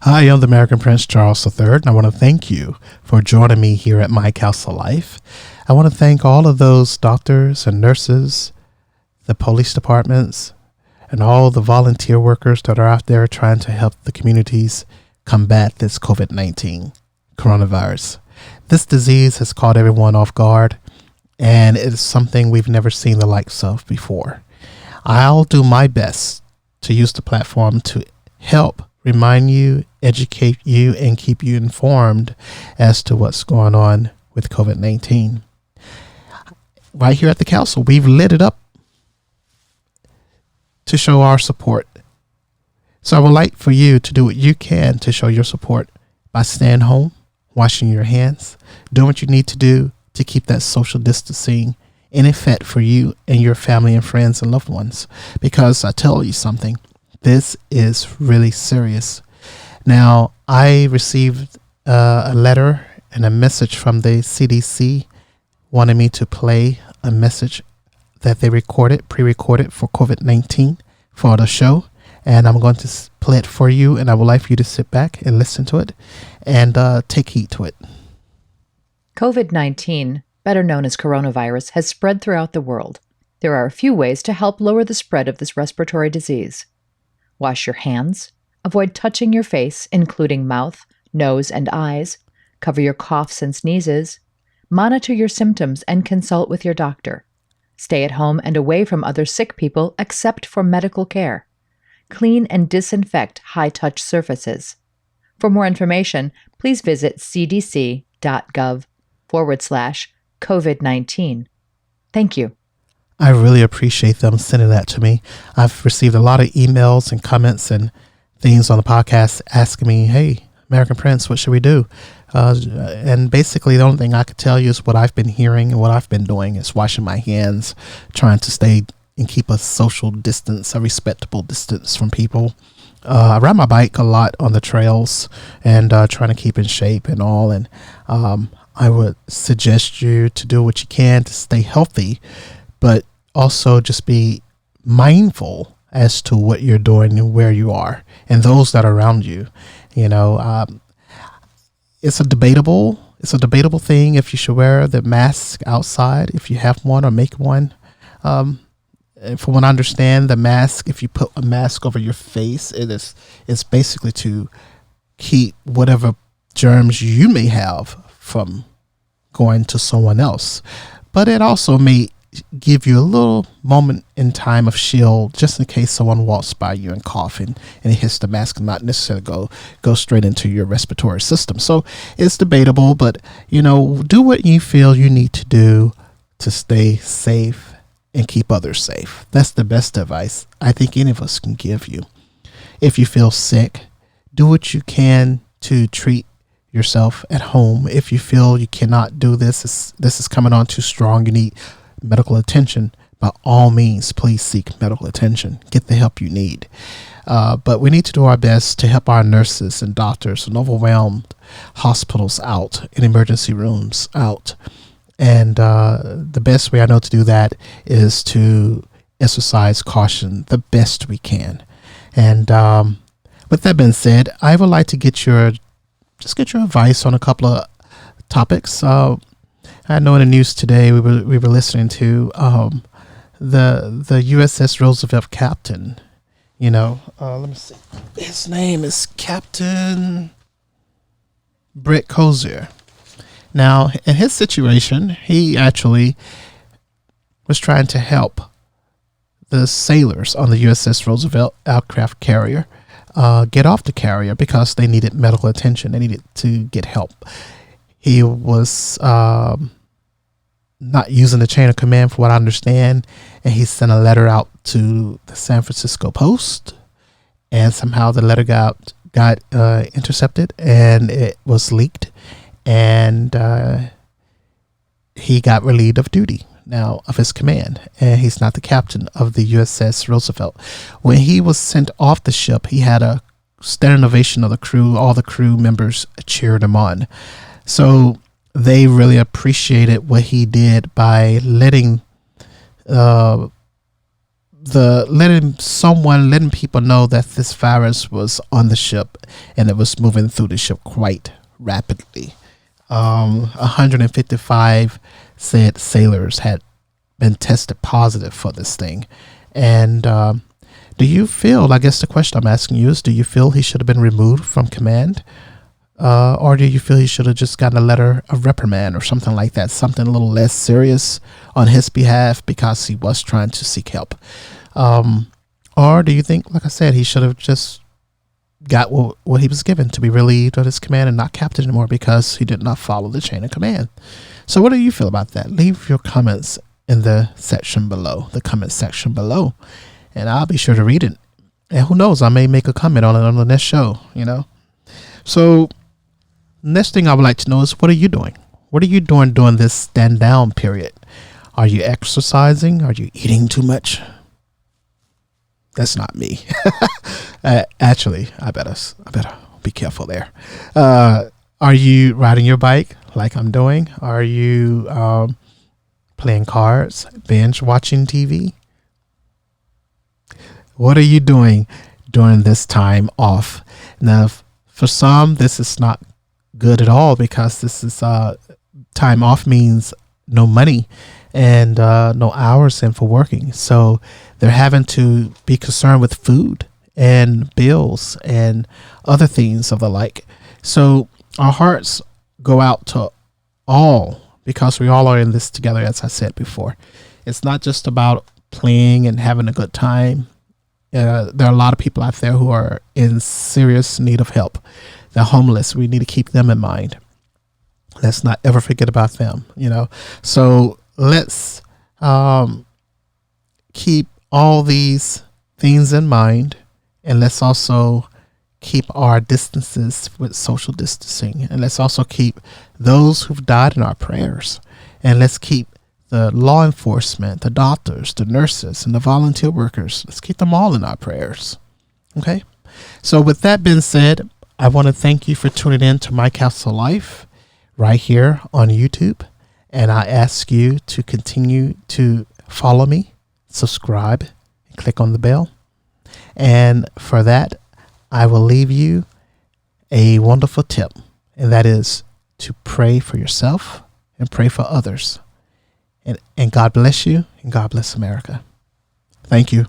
Hi, I'm the American Prince Charles III, and I want to thank you for joining me here at My Castle Life. I want to thank all of those doctors and nurses, the police departments, and all the volunteer workers that are out there trying to help the communities combat this COVID-19 coronavirus. This disease has caught everyone off guard, and it is something we've never seen the likes of before. I'll do my best to use the platform to help remind you, educate you, and keep you informed as to what's going on with COVID-19. Right here at the council, we've lit it up to show our support. So I would like for you to do what you can to show your support by staying home, washing your hands, doing what you need to do to keep that social distancing in effect for you and your family and friends and loved ones. Because I tell you something, this is really serious. Now, I received a letter and a message from the CDC wanting me to play a message that they pre-recorded for COVID-19 for the show. And I'm going to play it for you, and I would like for you to sit back and listen to it and take heed to it. COVID-19, better known as coronavirus, has spread throughout the world. There are a few ways to help lower the spread of this respiratory disease. Wash your hands. Avoid touching your face, including mouth, nose, and eyes. Cover your coughs and sneezes. Monitor your symptoms and consult with your doctor. Stay at home and away from other sick people except for medical care. Clean and disinfect high-touch surfaces. For more information, please visit cdc.gov/COVID-19. Thank you. I really appreciate them sending that to me. I've received a lot of emails and comments and things on the podcast asking me, hey, American Prince, what should we do? And basically the only thing I could tell you is what I've been hearing and what I've been doing is washing my hands, trying to stay and keep a social distance, a respectable distance from people. I ride my bike a lot on the trails and trying to keep in shape and all. And I would suggest you to do what you can to stay healthy, but also just be mindful as to what you're doing and where you are and those that are around you. You know, it's a debatable thing if you should wear the mask outside, if you have one or make one. From what I understand, the mask, if you put a mask over your face, it's basically to keep whatever germs you may have from going to someone else. But it also may give you a little moment in time of shield just in case someone walks by you and coughing and it hits the mask and not necessarily go straight into your respiratory system. So it's debatable, but you know, do what you feel you need to do to stay safe and keep others safe. That's the best advice I think any of us can give you. If you feel sick, do what you can to treat yourself at home. If you feel you cannot do this is coming on too strong, you need medical attention, by all means, please seek medical attention. Get the help you need. But we need to do our best to help our nurses and doctors and overwhelmed hospitals out and emergency rooms out. And the best way I know to do that is to exercise caution the best we can. And with that being said, I would like to get your advice on a couple of topics. I know in the news today we were listening to the USS Roosevelt captain. You know, let me see. His name is Captain Brett Crozier. Now, in his situation, he actually was trying to help the sailors on the USS Roosevelt aircraft carrier get off the carrier because they needed medical attention. They needed to get help. He was not using the chain of command, for what I understand, and he sent a letter out to the San Francisco Post, and somehow the letter got intercepted and it was leaked, and he got relieved of duty now of his command, and he's not the captain of the USS Roosevelt. When he was sent off the ship, he had a standing ovation of the crew. All the crew members cheered him on. So they really appreciated what he did by letting the letting people know that this virus was on the ship and it was moving through the ship quite rapidly. 155 said sailors had been tested positive for this thing. And do you feel, I guess the question I'm asking you is, do you feel he should have been removed from command? Or do you feel he should have just gotten a letter of reprimand or something like that, something a little less serious on his behalf because he was trying to seek help? Or do you think, like I said, he should have just got what he was given, to be relieved of his command and not captain anymore because he did not follow the chain of command? So what do you feel about that? Leave your comments in the comment section below, and I'll be sure to read it. And who knows, I may make a comment on it on the next show, So next thing I would like to know is, what are you doing? What are you doing during this stand down period? Are you exercising? Are you eating too much? That's not me. Actually, I better be careful there. Are you riding your bike like I'm doing? Are you playing cards, binge watching TV? What are you doing during this time off? Now, for some, this is not good at all, because this is time off means no money and no hours in for working. So they're having to be concerned with food and bills and other things of the like. So our hearts go out to all, because we all are in this together, as I said before. It's not just about playing and having a good time. There are a lot of people out there who are in serious need of help. They're homeless. We need to keep them in mind. Let's not ever forget about them, So let's keep all these things in mind, and let's also keep our distances with social distancing, and let's also keep those who've died in our prayers, and let's keep the law enforcement, the doctors, the nurses, and the volunteer workers. Let's keep them all in our prayers. Okay? So with that being said, I want to thank you for tuning in to My Castle Life right here on YouTube. And I ask you to continue to follow me, subscribe, and click on the bell. And for that, I will leave you a wonderful tip, and that is to pray for yourself and pray for others. And God bless you, and God bless America. Thank you.